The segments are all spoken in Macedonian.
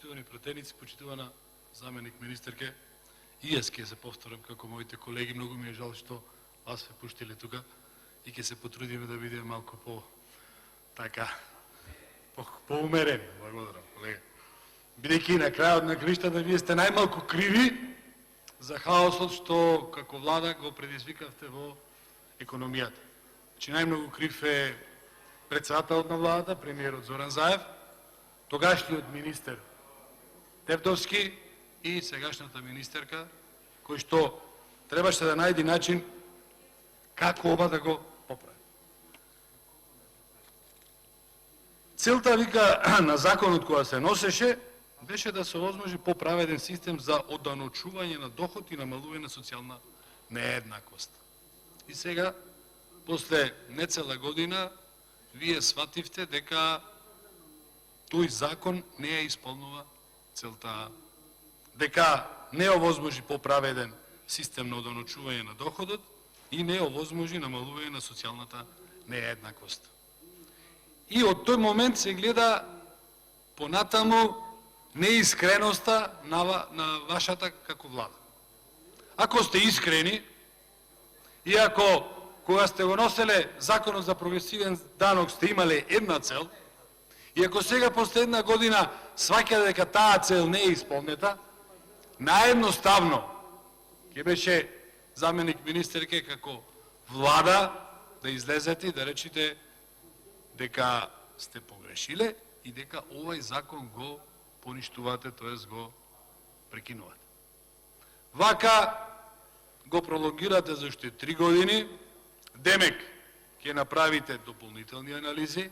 Почитувани пратеници, почитувана заменик министерке, и јас ќе се повторам како моите колеги, многу ми е жал што вас ве пуштиле тука и ќе се потрудиме да бидеме малку поумерени. Благодарам, колега. Бидејќи на крајот на криштата вие сте најмалку криви за хаосот што како влада го предизвикавте во економијата. Значи најмногу крив е председателот на владата, премиерот Зоран Заев, тогашниот министер Тевтовски и сегашната министерка, кој што требаше да најди начин како оба да го поправи. Целта, вика, на законот која се носеше, беше да се овозможи поправеден систем за оданочување на доход и намалување на социјална нееднаквост. И сега, после нецела година, вие свативте дека тој закон не ја исполнува целта, дека не овозможи поправеден систем на оданочување на доходот и не овозможи намалување на социјалната нееднаквост. И од тој момент се гледа понатаму неискреноста на вашата како влада. Ако сте искрени и ако кога сте го носеле законот за прогресивен данок сте имале една цел, и ако сега после една година сваќа дека таа цел не е исполнета, наедноставно ќе беше заменик министерке како влада да излезете и да речите дека сте погрешиле и дека овај закон го поништувате, т.е. го прекинувате. Вака го пролонгирате за уште 3 години, демек ќе направите дополнителни анализи,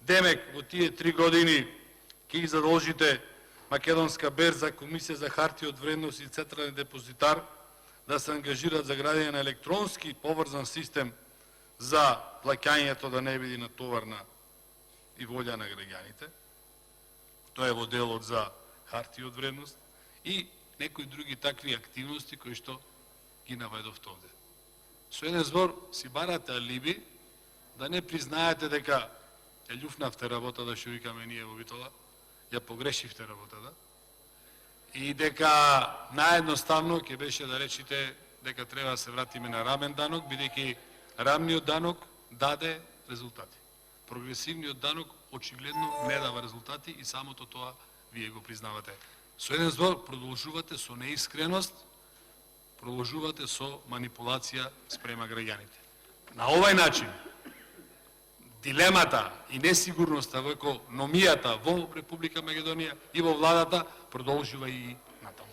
демек во тие 3 години ќе ги задолжите Македонска берза, Комисија за хартија од вредност и Централен депозитар да се ангажираат за градење на електронски поврзан систем за плаќањето да не биде натоварна и волја на граѓаните. Тоа е во делот за хартија од вредност и некои други такви активности кои што ги наведовте овде. Со еден збор си барате алиби да не признаете дека ја љуфнавте работата, што викаме ние во Битола, ја погрешивте работата и дека наедноставно ќе беше да речите дека треба да се вратиме на рамен данок, бидејќи рамниот данок даде резултати. Прогресивниот данок очигледно не дава резултати и самото тоа вие го признавате. Со еден збор продолжувате со неискреност, продолжувате со манипулација спрема граѓаните. На овај начин дилемата и несигурноста во економијата во Република Македонија и во владата продолжува и натаму.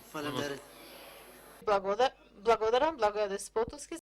Благодарам, Благоје Деспотовски.